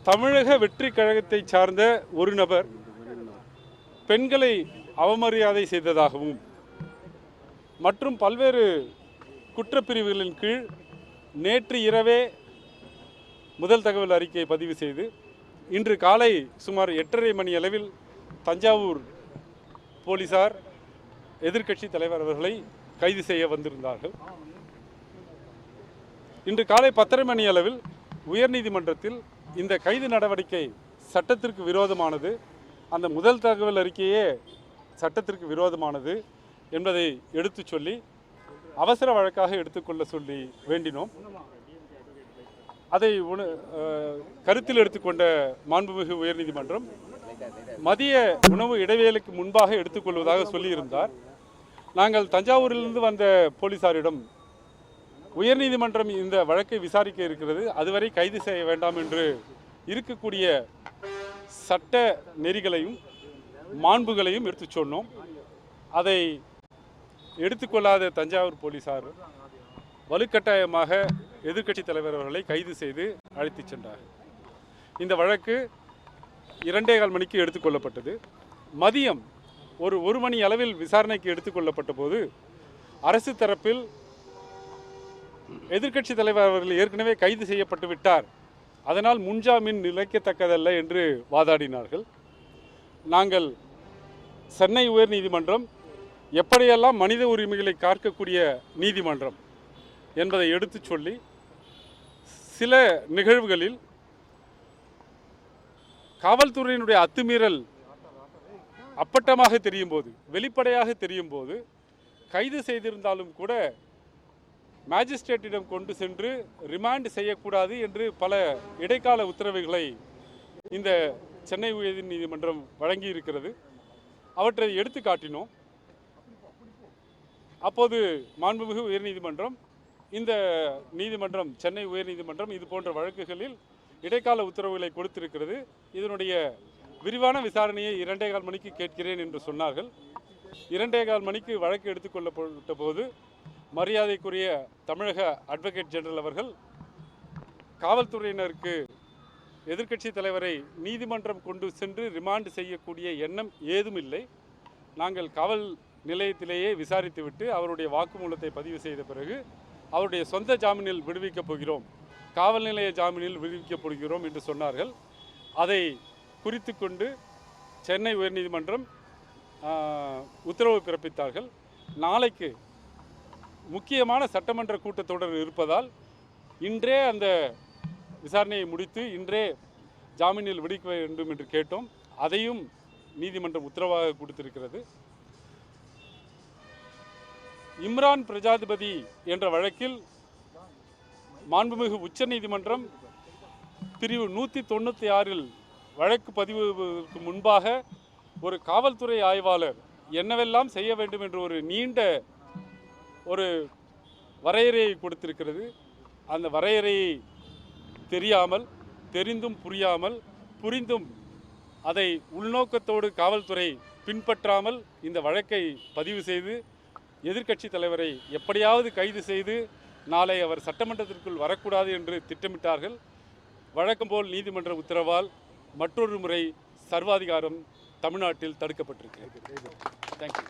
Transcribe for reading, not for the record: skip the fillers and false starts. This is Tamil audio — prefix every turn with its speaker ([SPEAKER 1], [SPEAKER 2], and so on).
[SPEAKER 1] தமிழக வெற்றி கழகத்தை சார்ந்த ஒரு நபர் பெண்களை அவமரியாதை செய்ததாகவும் மற்றும் பல்வேறு குற்றப்பிரிவுகளின் கீழ் நேற்று இரவே முதல் தகவல் அறிக்கையை பதிவு செய்து இன்று காலை சுமார் 8:30 மணி அளவில் தஞ்சாவூர் போலீசார் எதிர்க்கட்சி தலைவர் அவர்களை கைது செய்ய வந்திருந்தார்கள். இன்று காலை 10:30 மணி அளவில் உயர்நீதிமன்றத்தில் இந்த கைது நடவடிக்கை சட்டத்திற்கு விரோதமானது, அந்த முதல் தகவல் அறிக்கையே சட்டத்திற்கு விரோதமானது என்பதை எடுத்து சொல்லி அவசர வழக்காக எடுத்துக்கொள்ள சொல்லி வேண்டினோம். அதை கருத்தில் எடுத்துக்கொண்ட மாண்புமிகு உயர்நீதிமன்றம் மதிய உணவு இடைவேளைக்கு முன்பாக எடுத்துக்கொள்வதாக சொல்லியிருந்தார். நாங்கள் தஞ்சாவூரிலிருந்து வந்த போலீசாரிடம் உயர்நீதிமன்றம் இந்த வழக்கை விசாரிக்க இருக்கிறது, அதுவரை கைது செய்ய வேண்டாம் என்று இருக்கக்கூடிய சட்ட நெறிகளையும் மாண்புகளையும் எடுத்து சொன்னோம். அதை எடுத்துக்கொள்ளாத தஞ்சாவூர் போலீசார் வலுக்கட்டாயமாக எதிர்க்கட்சி தலைவர் அவர்களை கைது செய்து அழைத்து சென்றார். இந்த வழக்கு 2:15 மணிக்கு எடுத்துக்கொள்ளப்பட்டது. மதியம் ஒரு மணி அளவில் விசாரணைக்கு எடுத்துக்கொள்ளப்பட்ட போது அரசு தரப்பில் எதிர்க்கட்சி தலைவர் அவர்கள் ஏற்கனவே கைது செய்யப்பட்டு விட்டார், அதனால் முன்ஜாமீன் நிலைக்கத்தக்கதல்ல என்று வாதாடினார்கள். நாங்கள் சென்னை உயர்நீதிமன்றம் எப்படியெல்லாம் மனித உரிமைகளை காக்கக்கூடிய நீதிமன்றம் என்பதை எடுத்து சொல்லி சில நிகழ்வுகளில் காவல்துறையினுடைய அத்துமீறல் அப்பட்டமாக தெரியும் போது, வெளிப்படையாக தெரியும் போது கைது செய்திருந்தாலும் கூட மேஜிஸ்ட்ரேட்டிடம் கொண்டு சென்று ரிமாண்ட் செய்யக்கூடாது என்று பல இடைக்கால உத்தரவுகளை இந்த சென்னை உயர் நீதிமன்றம் வழங்கி இருக்கிறது. அவற்றை எடுத்து காட்டினோம். அப்போது மாண்புமிகு உயர்நீதிமன்றம், இந்த நீதிமன்றம் சென்னை உயர்நீதிமன்றம் இது போன்ற வழக்குகளில் இடைக்கால உத்தரவுகளை கொடுத்திருக்கிறது, இதனுடைய விரிவான விசாரணையை 2:15 மணிக்கு கேட்கிறேன் என்று சொன்னார்கள். 2:15 மணிக்கு வழக்கு எடுத்துக்கொள்ளப்பட்ட போது மரியாதைக்குரிய தமிழக அட்வொகேட் ஜெனரல் அவர்கள் காவல்துறையினருக்கு எதிர்க்கட்சி தலைவரை நீதிமன்றம் கொண்டு சென்று ரிமாண்ட் செய்யக்கூடிய எண்ணம் ஏதும் இல்லை, நாங்கள் காவல் நிலையத்திலேயே விசாரித்துவிட்டு அவருடைய வாக்குமூலத்தை பதிவு செய்த பிறகு அவருடைய சொந்த ஜாமீனில் விடுவிக்கப் போகிறோம், காவல் நிலைய ஜாமீனில் விடுவிக்கப் போகிறோம் என்று சொன்னார்கள். அதை குறித்து கொண்டு சென்னை உயர்நீதிமன்றம் உத்தரவு பிறப்பித்தார்கள். நாளைக்கு முக்கியமான சட்டமன்ற கூட்டத்தொடர் இருப்பதால் இன்றே அந்த விசாரணையை முடித்து இன்றே ஜாமீனில் விடுவிக்க வேண்டும் என்று கேட்டோம். அதையும் நீதிமன்றம் உத்தரவாக கொடுத்திருக்கிறது. இம்ரான் பிரஜாதிபதி என்ற வழக்கில் மாண்புமிகு உச்சநீதிமன்றம் பிரிவு 196 வழக்கு பதிவுக்கு முன்பாக ஒரு காவல்துறை ஆய்வாளர் என்னவெல்லாம் செய்ய வேண்டும் என்று ஒரு நீண்ட ஒரு வரையறையை கொடுத்திருக்கிறது. அந்த வரையறையை தெரியாமல், தெரிந்தும் புரியாமல், புரிந்தும் அதை உள்நோக்கத்தோடு காவல்துறை பின்பற்றாமல் இந்த வழக்கை பதிவு செய்து எதிர்க்கட்சி தலைவரை எப்படியாவது கைது செய்து நாளை அவர் சட்டமன்றத்திற்குள் வரக்கூடாது என்று திட்டமிட்டார்கள். வழக்கம் போல் நீதிமன்ற உத்தரவால் மற்றொரு முறை சர்வாதிகாரம் தமிழ்நாட்டில் தடுக்கப்பட்டிருக்கிறது. தேங்க்யூ.